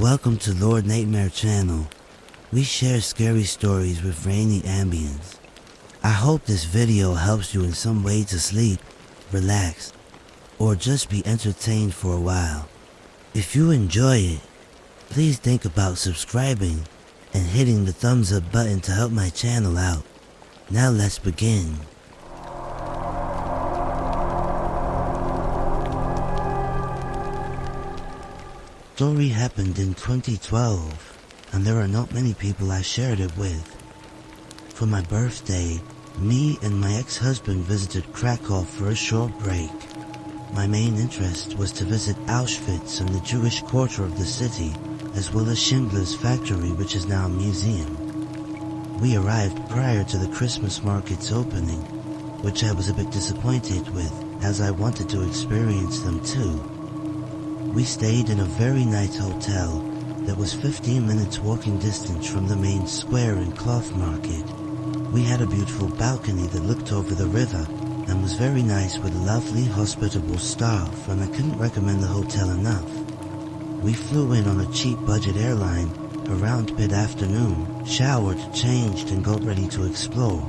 Welcome to Lord Nightmare channel. We share scary stories with rainy ambience. I hope this video helps you in some way to sleep, relax, or just be entertained for a while. If you enjoy it, please think about subscribing and hitting the thumbs up button to help my channel out. Now let's begin. The story happened in 2012, and there are not many people I shared it with. For my birthday, me and my ex-husband visited Krakow for a short break. My main interest was to visit Auschwitz and the Jewish quarter of the city, as well as Schindler's factory, which is now a museum. We arrived prior to the Christmas market's opening, which I was a bit disappointed with, as I wanted to experience them too. We stayed in a very nice hotel that was 15 minutes walking distance from the main square and cloth market. We had a beautiful balcony that looked over the river and was very nice with lovely hospitable staff, and I couldn't recommend the hotel enough. We flew in on a cheap budget airline around mid-afternoon, showered, changed, and got ready to explore.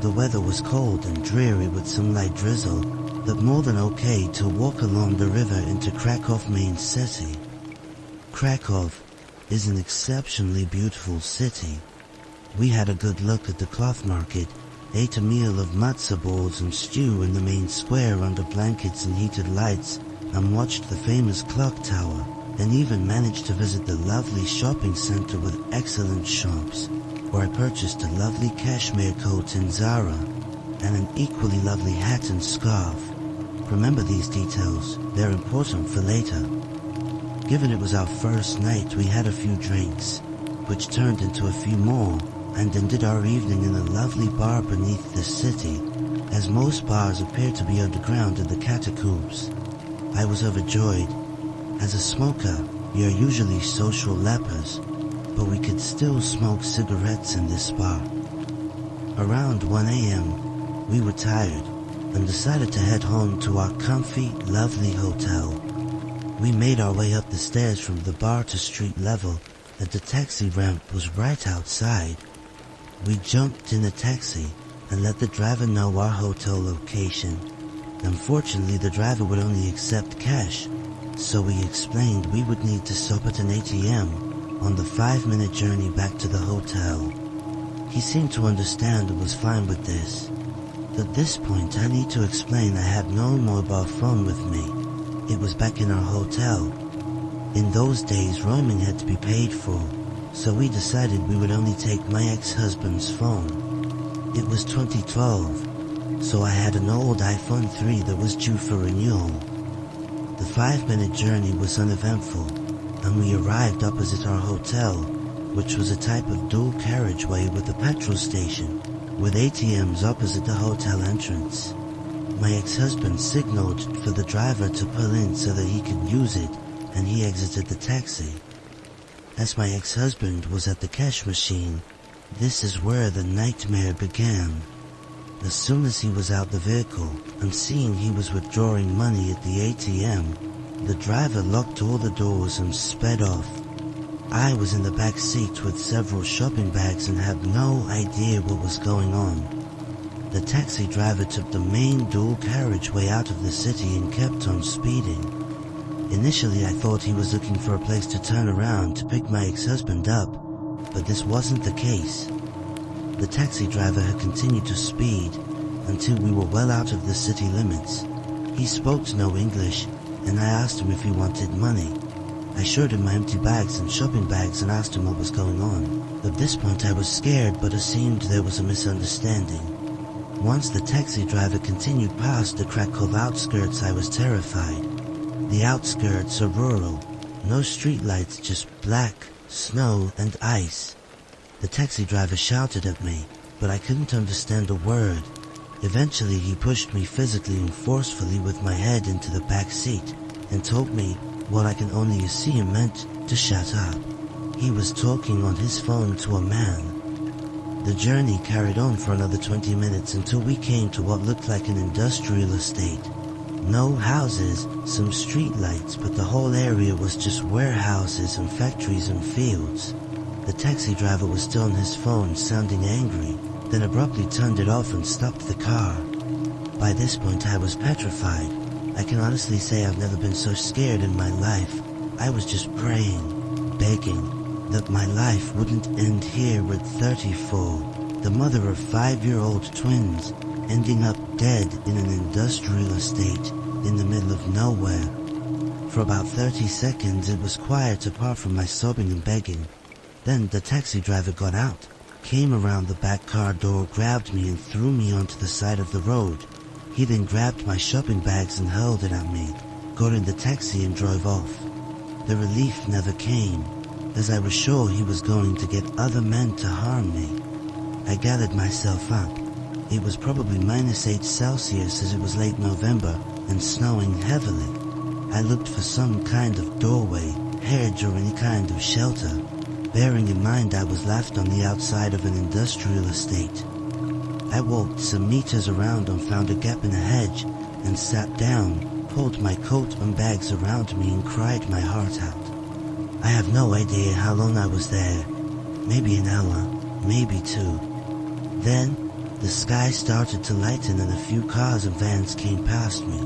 The weather was cold and dreary with some light drizzle, but more than okay to walk along the river into Krakow main city. Krakow is an exceptionally beautiful city. We had a good look at the cloth market, ate a meal of matzah balls and stew in the main square under blankets and heated lights, and watched the famous clock tower, and even managed to visit the lovely shopping center with excellent shops, where I purchased a lovely cashmere coat in Zara, and an equally lovely hat and scarf. Remember these details, they're important for later. Given it was our first night, we had a few drinks, which turned into a few more, and ended our evening in a lovely bar beneath the city, as most bars appear to be underground in the catacombs. I was overjoyed. As a smoker, we are usually social lepers, but we could still smoke cigarettes in this bar. Around 1 a.m., we were tired and decided to head home to our comfy, lovely hotel. We made our way up the stairs from the bar to street level, and the taxi ramp was right outside. We jumped in a taxi and let the driver know our hotel location. Unfortunately, the driver would only accept cash, so we explained we would need to stop at an ATM on the 5-minute journey back to the hotel. He seemed to understand and was fine with this. At this point, I need to explain I had no mobile phone with me. It was back in our hotel. In those days, roaming had to be paid for, so we decided we would only take my ex-husband's phone. It was 2012, so I had an old iPhone 3 that was due for renewal. The 5-minute journey was uneventful, and we arrived opposite our hotel, which was a type of dual carriageway with a petrol station, with ATMs opposite the hotel entrance. My ex-husband signaled for the driver to pull in so that he could use it, and he exited the taxi. As my ex-husband was at the cash machine, this is where the nightmare began. As soon as he was out the vehicle, and seeing he was withdrawing money at the ATM, the driver locked all the doors and sped off. I was in the back seat with several shopping bags and had no idea what was going on. The taxi driver took the main dual carriageway out of the city and kept on speeding. Initially, I thought he was looking for a place to turn around to pick my ex-husband up, but this wasn't the case. The taxi driver had continued to speed until we were well out of the city limits. He spoke no English, and I asked him if he wanted money. I showed him my empty bags and shopping bags and asked him what was going on. At this point I was scared, but assumed there was a misunderstanding. Once the taxi driver continued past the Krakow outskirts, I was terrified. The outskirts are rural, no streetlights, just black, snow, and ice. The taxi driver shouted at me, but I couldn't understand a word. Eventually he pushed me physically and forcefully with my head into the back seat and told me what I can only assume meant to shut up. He was talking on his phone to a man. The journey carried on for another 20 minutes until we came to what looked like an industrial estate. No houses, some street lights, but the whole area was just warehouses and factories and fields. The taxi driver was still on his phone, sounding angry, then abruptly turned it off and stopped the car. By this point I was petrified. I can honestly say I've never been so scared in my life. I was just praying, begging, that my life wouldn't end here with 34, the mother of 5-year-old twins, ending up dead in an industrial estate in the middle of nowhere. For about 30 seconds it was quiet apart from my sobbing and begging. Then the taxi driver got out, came around the back car door, grabbed me and threw me onto the side of the road. He then grabbed my shopping bags and hurled it at me, got in the taxi and drove off. The relief never came, as I was sure he was going to get other men to harm me. I gathered myself up. It was probably -8°C as it was late November and snowing heavily. I looked for some kind of doorway, hedge or any kind of shelter, bearing in mind I was left on the outside of an industrial estate. I walked some meters around and found a gap in a hedge and sat down, pulled my coat and bags around me and cried my heart out. I have no idea how long I was there, maybe an hour, maybe 2. Then, the sky started to lighten and a few cars and vans came past me.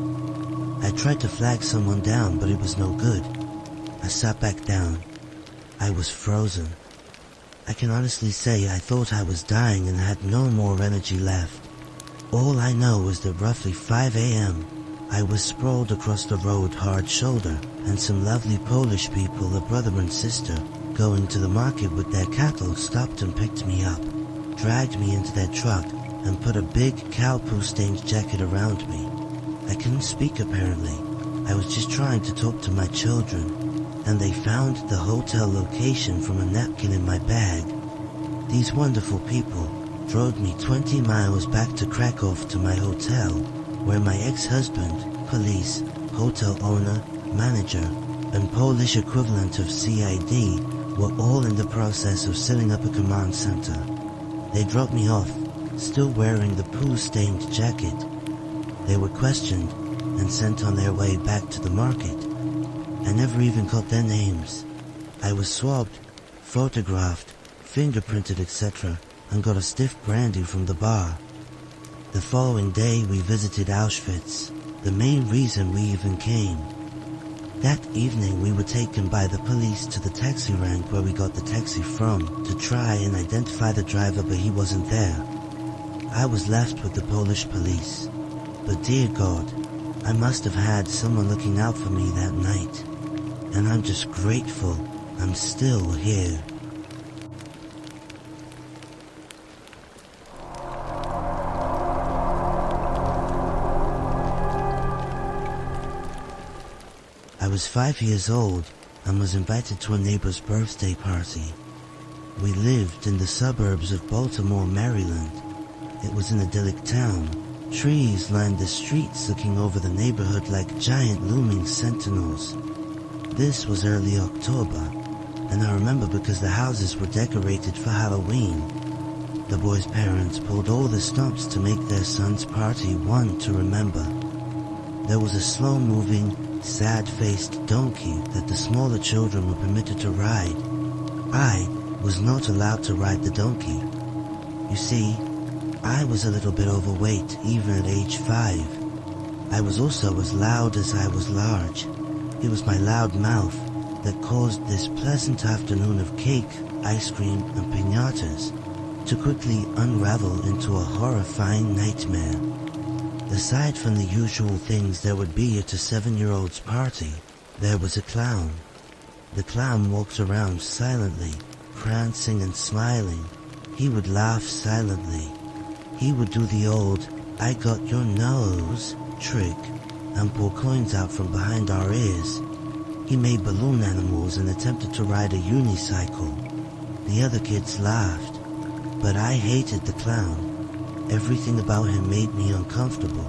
I tried to flag someone down, but it was no good. I sat back down. I was frozen. I can honestly say I thought I was dying and had no more energy left. All I know is that roughly 5 a.m., I was sprawled across the road hard shoulder, and some lovely Polish people, a brother and sister, going to the market with their cattle, stopped and picked me up, dragged me into their truck, and put a big cow poo-stained jacket around me. I couldn't speak apparently. I was just trying to talk to my children, and they found the hotel location from a napkin in my bag. These wonderful people drove me 20 miles back to Krakow to my hotel, where my ex-husband, police, hotel owner, manager, and Polish equivalent of CID were all in the process of setting up a command center. They dropped me off, still wearing the poo-stained jacket. They were questioned and sent on their way back to the market. I never even got their names. I was swabbed, photographed, fingerprinted, etc., and got a stiff brandy from the bar. The following day we visited Auschwitz, the main reason we even came. That evening we were taken by the police to the taxi rank where we got the taxi from to try and identify the driver, but he wasn't there. I was left with the Polish police. But dear God, I must have had someone looking out for me that night. And I'm just grateful I'm still here. I was 5 years old and was invited to a neighbor's birthday party. We lived in the suburbs of Baltimore, Maryland. It was an idyllic town. Trees lined the streets looking over the neighborhood like giant looming sentinels. This was early October, and I remember because the houses were decorated for Halloween. The boys' parents pulled all the stops to make their son's party one to remember. There was a slow-moving, sad-faced donkey that the smaller children were permitted to ride. I was not allowed to ride the donkey. You see, I was a little bit overweight even at age 5. I was also as loud as I was large. It was my loud mouth that caused this pleasant afternoon of cake, ice cream, and piñatas to quickly unravel into a horrifying nightmare. Aside from the usual things there would be at a 7-year-old's party, there was a clown. The clown walked around silently, prancing and smiling. He would laugh silently. He would do the old, "I got your nose" trick and pull coins out from behind our ears. He made balloon animals and attempted to ride a unicycle. The other kids laughed, but I hated the clown. Everything about him made me uncomfortable,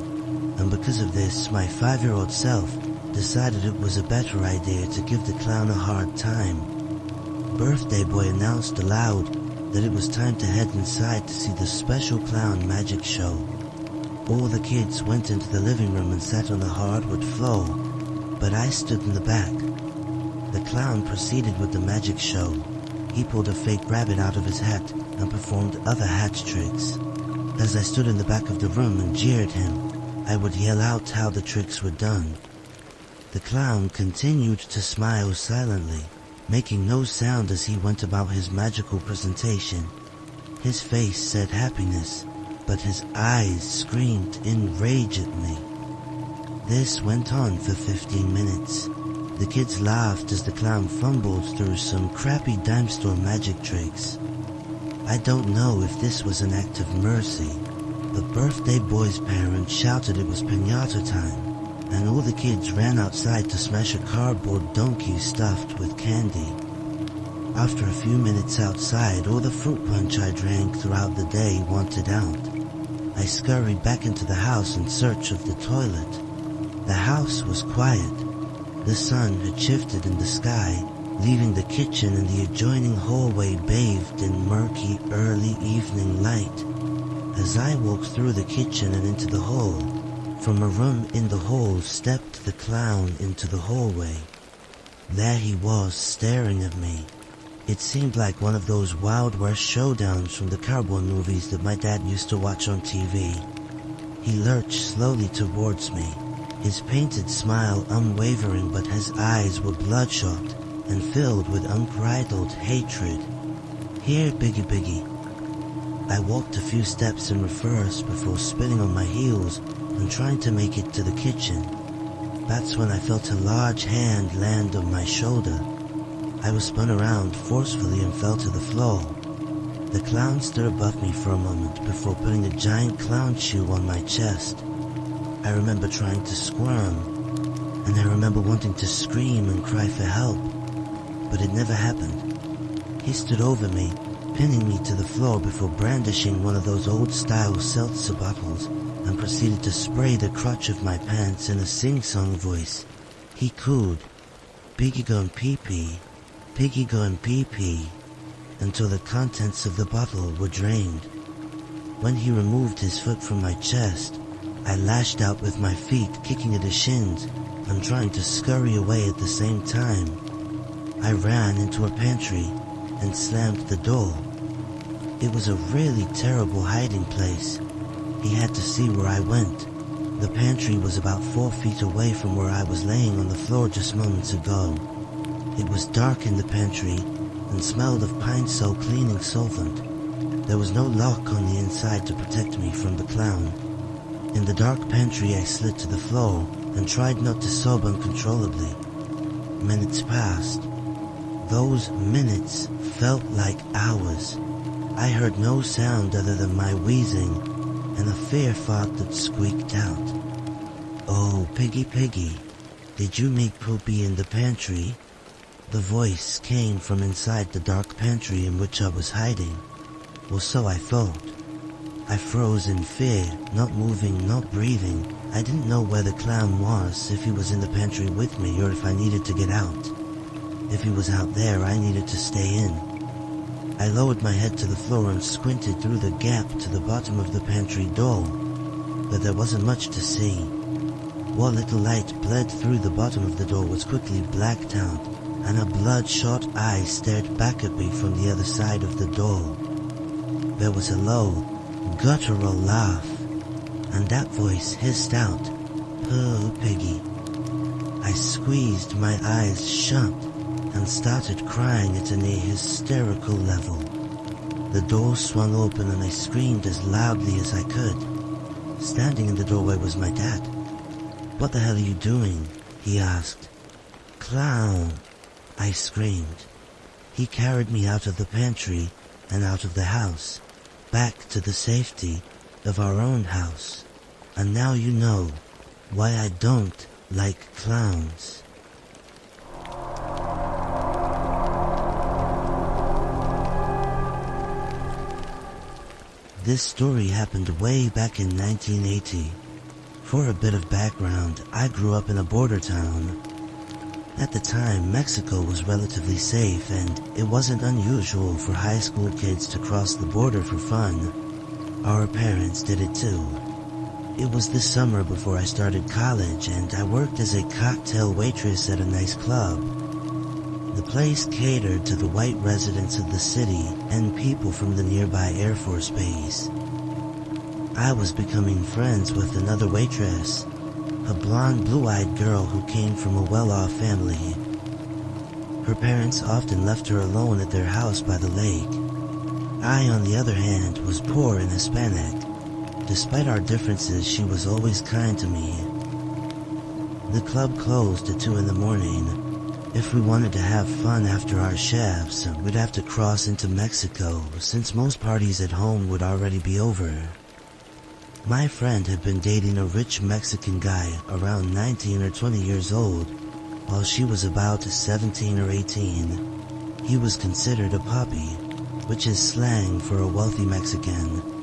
and because of this, my 5-year-old self decided it was a better idea to give the clown a hard time. Birthday Boy announced aloud that it was time to head inside to see the special clown magic show. All the kids went into the living room and sat on the hardwood floor, but I stood in the back. The clown proceeded with the magic show. He pulled a fake rabbit out of his hat and performed other hat tricks. As I stood in the back of the room and jeered him, I would yell out how the tricks were done. The clown continued to smile silently, making no sound as he went about his magical presentation. His face said happiness, but his eyes screamed in rage at me. This went on for 15 minutes. The kids laughed as the clown fumbled through some crappy dime store magic tricks. I don't know if this was an act of mercy, but Birthday Boy's parents shouted it was piñata time, and all the kids ran outside to smash a cardboard donkey stuffed with candy. After a few minutes outside, all the fruit punch I drank throughout the day wanted out. I scurried back into the house in search of the toilet. The house was quiet. The sun had shifted in the sky, leaving the kitchen and the adjoining hallway bathed in murky early evening light. As I walked through the kitchen and into the hall, from a room in the hall stepped the clown into the hallway. There he was, staring at me. It seemed like one of those Wild West showdowns from the cowboy movies that my dad used to watch on TV. He lurched slowly towards me, his painted smile unwavering, but his eyes were bloodshot and filled with unbridled hatred. "Here, Biggie Biggie." I walked a few steps in reverse before spinning on my heels and trying to make it to the kitchen. That's when I felt a large hand land on my shoulder. I was spun around forcefully and fell to the floor. The clown stood above me for a moment before putting a giant clown shoe on my chest. I remember trying to squirm, and I remember wanting to scream and cry for help, but it never happened. He stood over me, pinning me to the floor before brandishing one of those old-style seltzer bottles and proceeded to spray the crotch of my pants in a sing-song voice. He cooed, "Piggy gon' pee-pee, piggy gon' pee-pee," until the contents of the bottle were drained. When he removed his foot from my chest, I lashed out with my feet, kicking at his shins and trying to scurry away at the same time. I ran into a pantry and slammed the door. It was a really terrible hiding place. He had to see where I went. The pantry was about 4 feet away from where I was laying on the floor just moments ago. It was dark in the pantry and smelled of Pine-Sol cleaning solvent. There was no lock on the inside to protect me from the clown. In the dark pantry, I slid to the floor and tried not to sob uncontrollably. Minutes passed. Those minutes felt like hours. I heard no sound other than my wheezing and a fear fart that squeaked out. "Oh, Piggy Piggy, did you make poopy in the pantry?" The voice came from inside the dark pantry in which I was hiding. Or so I thought. I froze in fear, not moving, not breathing. I didn't know where the clown was, if he was in the pantry with me or if I needed to get out. If he was out there, I needed to stay in. I lowered my head to the floor and squinted through the gap to the bottom of the pantry door, but there wasn't much to see. What little light bled through the bottom of the door was quickly blacked out, and a bloodshot eye stared back at me from the other side of the door. There was a low, guttural laugh, and that voice hissed out, "Poor Piggy." I squeezed my eyes shut and started crying at a near hysterical level. The door swung open and I screamed as loudly as I could. Standing in the doorway was my dad. "What the hell are you doing?" he asked. "Clown," I screamed. He carried me out of the pantry and out of the house, back to the safety of our own house. And now you know why I don't like clowns. This story happened way back in 1980. For a bit of background, I grew up in a border town. At the time, Mexico was relatively safe and it wasn't unusual for high school kids to cross the border for fun. Our parents did it too. It was the summer before I started college, and I worked as a cocktail waitress at a nice club. The place catered to the white residents of the city and people from the nearby Air Force Base. I was becoming friends with another waitress, a blonde, blue-eyed girl who came from a well-off family. Her parents often left her alone at their house by the lake. I, on the other hand, was poor and Hispanic. Despite our differences, she was always kind to me. The club closed at 2 in the morning. If we wanted to have fun after our shifts, we'd have to cross into Mexico, since most parties at home would already be over. My friend had been dating a rich Mexican guy around 19 or 20 years old, while she was about 17 or 18. He was considered a puppy, which is slang for a wealthy Mexican.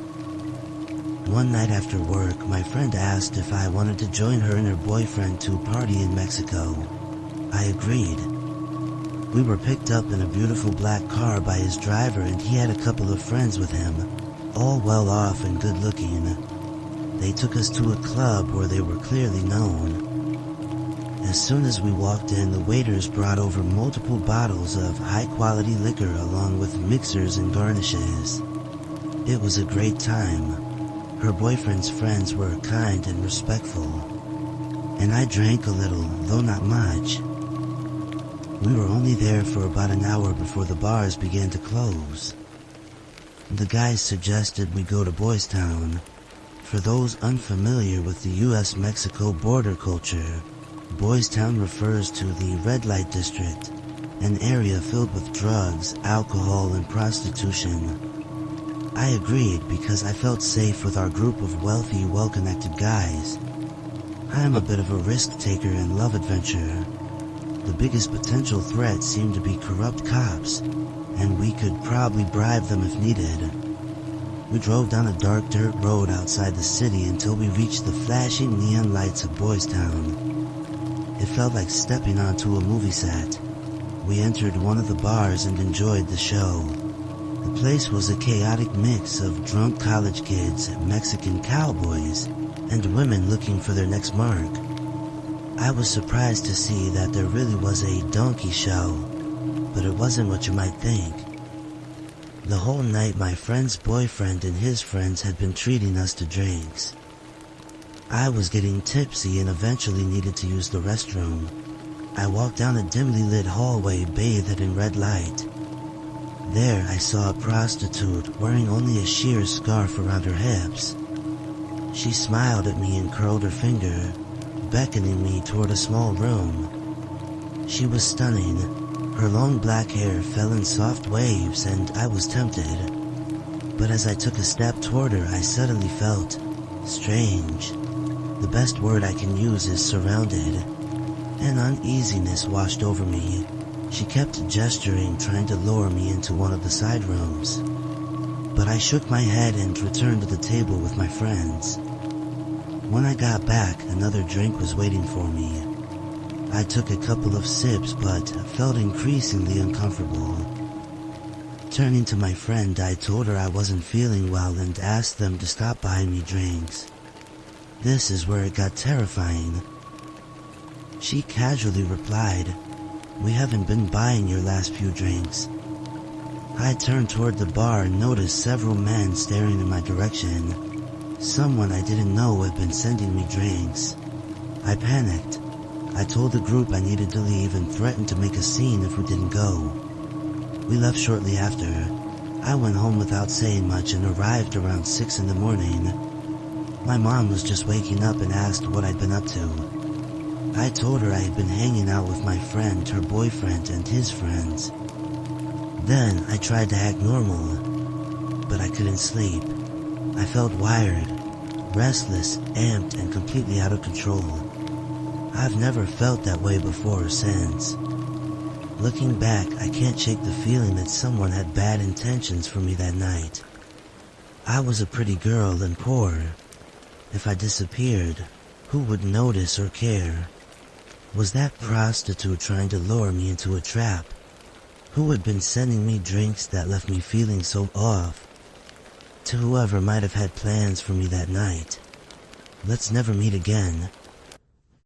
One night after work, my friend asked if I wanted to join her and her boyfriend to party in Mexico. I agreed. We were picked up in a beautiful black car by his driver, and he had a couple of friends with him, all well off and good looking. They took us to a club where they were clearly known. As soon as we walked in, the waiters brought over multiple bottles of high-quality liquor along with mixers and garnishes. It was a great time. Her boyfriend's friends were kind and respectful, and I drank a little, though not much. We were only there for about an hour before the bars began to close. The guys suggested we go to Boys Town. For those unfamiliar with the U.S.-Mexico border culture, Boys Town refers to the red light district, an area filled with drugs, alcohol, and prostitution. I agreed because I felt safe with our group of wealthy, well-connected guys. I'm a bit of a risk-taker and love adventure. The biggest potential threat seemed to be corrupt cops, and we could probably bribe them if needed. We drove down a dark dirt road outside the city until we reached the flashing neon lights of Boys Town. It felt like stepping onto a movie set. We entered one of the bars and enjoyed the show. The place was a chaotic mix of drunk college kids, Mexican cowboys, and women looking for their next mark. I was surprised to see that there really was a donkey show, but it wasn't what you might think. The whole night my friend's boyfriend and his friends had been treating us to drinks. I was getting tipsy and eventually needed to use the restroom. I walked down a dimly lit hallway bathed in red light. There I saw a prostitute wearing only a sheer scarf around her hips. She smiled at me and curled her finger, beckoning me toward a small room. She was stunning. Her long black hair fell in soft waves and I was tempted. But as I took a step toward her, I suddenly felt strange. The best word I can use is surrounded. An uneasiness washed over me. She kept gesturing, trying to lure me into one of the side rooms. But I shook my head and returned to the table with my friends. When I got back, another drink was waiting for me. I took a couple of sips, but felt increasingly uncomfortable. Turning to my friend, I told her I wasn't feeling well and asked them to stop buying me drinks. This is where it got terrifying. She casually replied, "We haven't been buying your last few drinks." I turned toward the bar and noticed several men staring in my direction. Someone I didn't know had been sending me drinks. I panicked. I told the group I needed to leave and threatened to make a scene if we didn't go. We left shortly after. I went home without saying much and arrived around 6 in the morning. My mom was just waking up and asked what I'd been up to. I told her I had been hanging out with my friend, her boyfriend, and his friends. Then I tried to act normal, but I couldn't sleep. I felt wired, restless, amped, and completely out of control. I've never felt that way before or since. Looking back, I can't shake the feeling that someone had bad intentions for me that night. I was a pretty girl and poor. If I disappeared, who would notice or care? Was that prostitute trying to lure me into a trap? Who had been sending me drinks that left me feeling so off? To whoever might have had plans for me that night, let's never meet again.